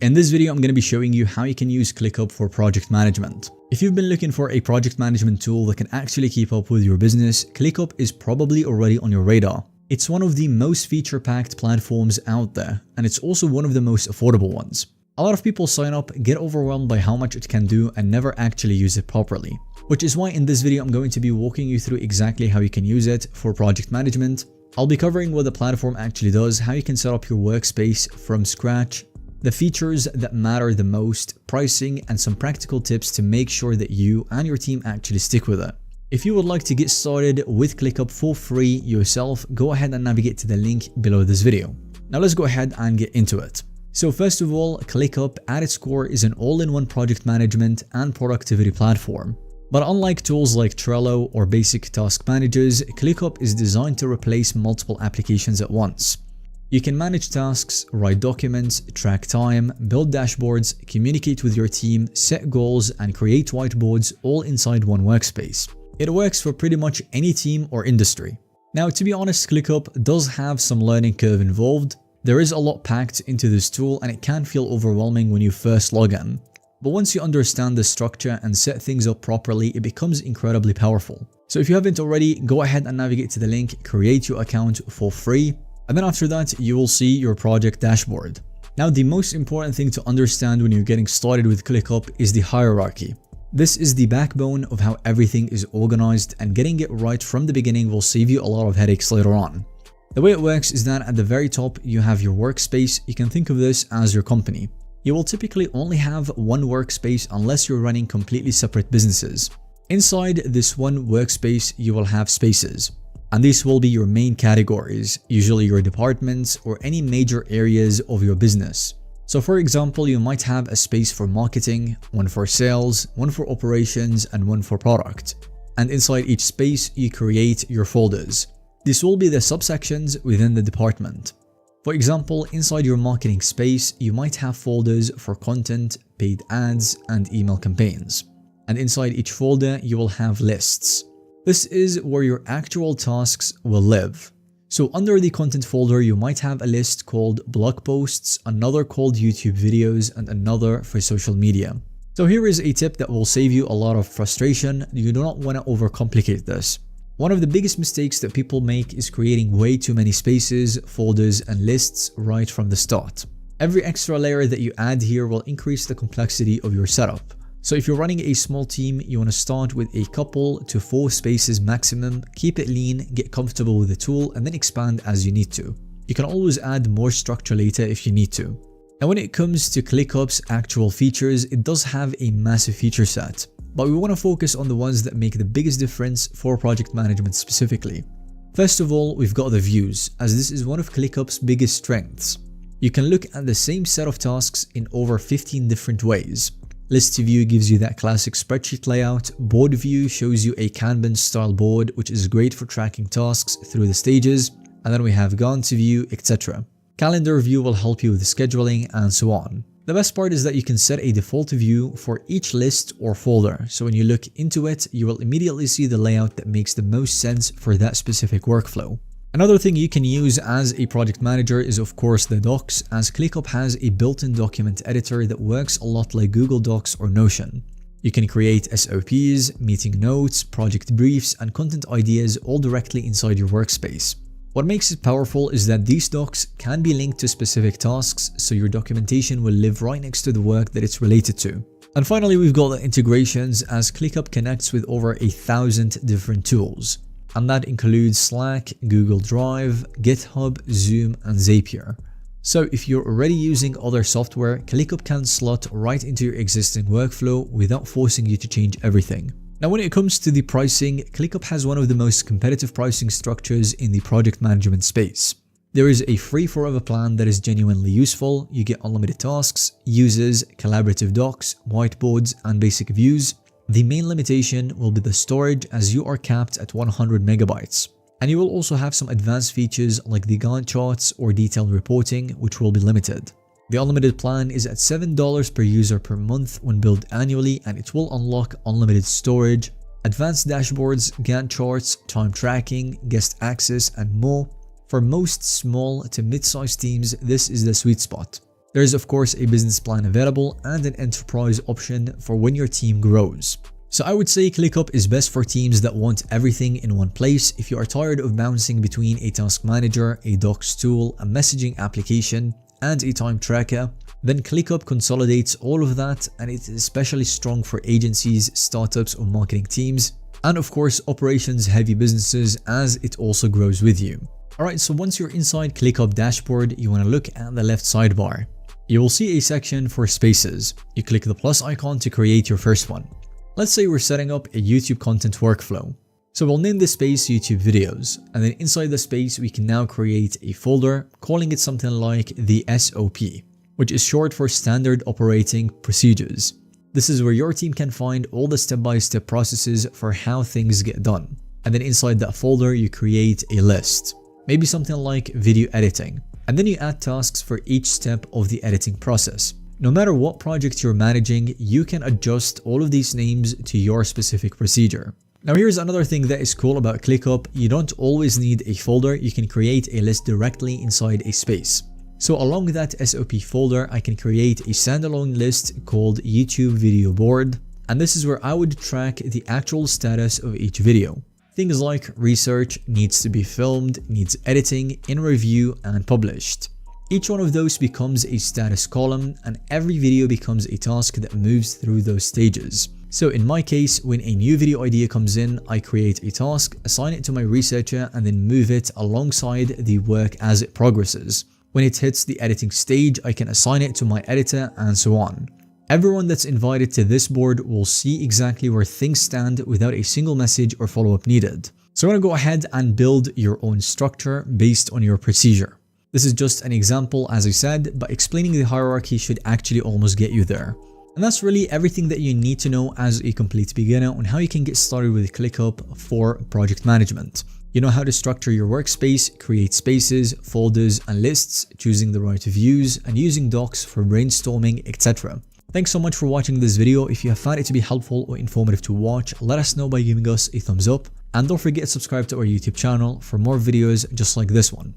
In this video, I'm going to be showing you how you can use ClickUp for project management. If you've been looking for a project management tool that can actually keep up with your business, ClickUp is probably already on your radar. It's one of the most feature-packed platforms out there, and it's also one of the most affordable ones. A lot of people sign up, get overwhelmed by how much it can do, and never actually use it properly. Which is why in this video, I'm going to be walking you through exactly how you can use it for project management. I'll be covering what the platform actually does, how you can set up your workspace from scratch, the features that matter the most, pricing, and some practical tips to make sure that you and your team actually stick with it. If you would like to get started with ClickUp for free yourself, go ahead and navigate to the link below this video. Now let's go ahead and get into it. So first of all, ClickUp at its core is an all-in-one project management and productivity platform. But unlike tools like Trello or basic task managers, ClickUp is designed to replace multiple applications at once. You can manage tasks, write documents, track time, build dashboards, communicate with your team, set goals, and create whiteboards all inside one workspace. It works for pretty much any team or industry. Now, to be honest, ClickUp does have some learning curve involved. There is a lot packed into this tool and it can feel overwhelming when you first log in. But once you understand the structure and set things up properly, it becomes incredibly powerful. So if you haven't already, go ahead and navigate to the link, create your account for free. And then after that, you will see your project dashboard. Now, the most important thing to understand when you're getting started with ClickUp is the hierarchy. This is the backbone of how everything is organized, and getting it right from the beginning will save you a lot of headaches later on. The way it works is that at the very top, you have your workspace. You can think of this as your company. You will typically only have one workspace unless you're running completely separate businesses. Inside this one workspace, you will have spaces. And these will be your main categories, usually your departments or any major areas of your business. So for example, you might have a space for marketing, one for sales, one for operations, and one for product. And inside each space, you create your folders. This will be the subsections within the department. For example, inside your marketing space, you might have folders for content, paid ads, and email campaigns. And inside each folder, you will have lists. This is where your actual tasks will live. So under the content folder, you might have a list called blog posts, another called YouTube videos, and another for social media. So here is a tip that will save you a lot of frustration. You do not want to overcomplicate this. One of the biggest mistakes that people make is creating way too many spaces, folders, and lists right from the start. Every extra layer that you add here will increase the complexity of your setup. So if you're running a small team, you want to start with a couple to 4 spaces maximum, keep it lean, get comfortable with the tool, and then expand as you need to. You can always add more structure later if you need to. Now when it comes to ClickUp's actual features, it does have a massive feature set, but we want to focus on the ones that make the biggest difference for project management specifically. First of all, we've got the views, as this is one of ClickUp's biggest strengths. You can look at the same set of tasks in over 15 different ways. List view gives you that classic spreadsheet layout. Board view shows you a Kanban style board, which is great for tracking tasks through the stages. And then we have Gantt view, etc. Calendar view will help you with scheduling and so on. The best part is that you can set a default view for each list or folder. So when you look into it, you will immediately see the layout that makes the most sense for that specific workflow. Another thing you can use as a project manager is of course the docs, as ClickUp has a built-in document editor that works a lot like Google Docs or Notion. You can create SOPs, meeting notes, project briefs, and content ideas all directly inside your workspace. What makes it powerful is that these docs can be linked to specific tasks, so your documentation will live right next to the work that it's related to. And finally, we've got the integrations, as ClickUp connects with over 1,000 different tools. And that includes Slack, Google Drive, GitHub, Zoom, and Zapier. So if you're already using other software, ClickUp can slot right into your existing workflow without forcing you to change everything. Now when it comes to the pricing, ClickUp has one of the most competitive pricing structures in the project management space. There is a free forever plan that is genuinely useful. You get unlimited tasks, users, collaborative docs, whiteboards, and basic views. The main limitation will be the storage, as you are capped at 100 megabytes. And you will also have some advanced features like the Gantt charts or detailed reporting, which will be limited. The unlimited plan is at $7 per user per month when billed annually, and it will unlock unlimited storage, advanced dashboards, Gantt charts, time tracking, guest access, and more. For most small to mid-sized teams, this is the sweet spot. There is of course a business plan available and an enterprise option for when your team grows. So I would say ClickUp is best for teams that want everything in one place. If you are tired of bouncing between a task manager, a docs tool, a messaging application, and a time tracker, then ClickUp consolidates all of that, and it is especially strong for agencies, startups, or marketing teams, and of course operations heavy businesses as it also grows with you. Alright, so once you're inside ClickUp dashboard, you want to look at the left sidebar. You will see a section for spaces. You click the plus icon to create your first one. Let's say we're setting up a YouTube content workflow. So we'll name this space YouTube videos, and then inside the space we can now create a folder calling it something like the SOP, which is short for Standard Operating Procedures. This is where your team can find all the step-by-step processes for how things get done. And then inside that folder you create a list, maybe something like video editing, and then you add tasks for each step of the editing process. No matter what project you're managing, you can adjust all of these names to your specific procedure. Now here's another thing that is cool about ClickUp. You don't always need a folder, you can create a list directly inside a space. So along that SOP folder, I can create a standalone list called YouTube Video Board, and this is where I would track the actual status of each video. Things like research, needs to be filmed, needs editing, in review, and published. Each one of those becomes a status column, and every video becomes a task that moves through those stages. So in my case, when a new video idea comes in, I create a task, assign it to my researcher, and then move it alongside the work as it progresses. When it hits the editing stage, I can assign it to my editor, and so on. Everyone that's invited to this board will see exactly where things stand without a single message or follow-up needed. So I'm going to go ahead and build your own structure based on your procedure. This is just an example, as I said, but explaining the hierarchy should actually almost get you there. And that's really everything that you need to know as a complete beginner on how you can get started with ClickUp for project management. You know how to structure your workspace, create spaces, folders, and lists, choosing the right views, and using docs for brainstorming, etc. Thanks so much for watching this video. If you have found it to be helpful or informative to watch, let us know by giving us a thumbs up. And don't forget to subscribe to our YouTube channel for more videos just like this one.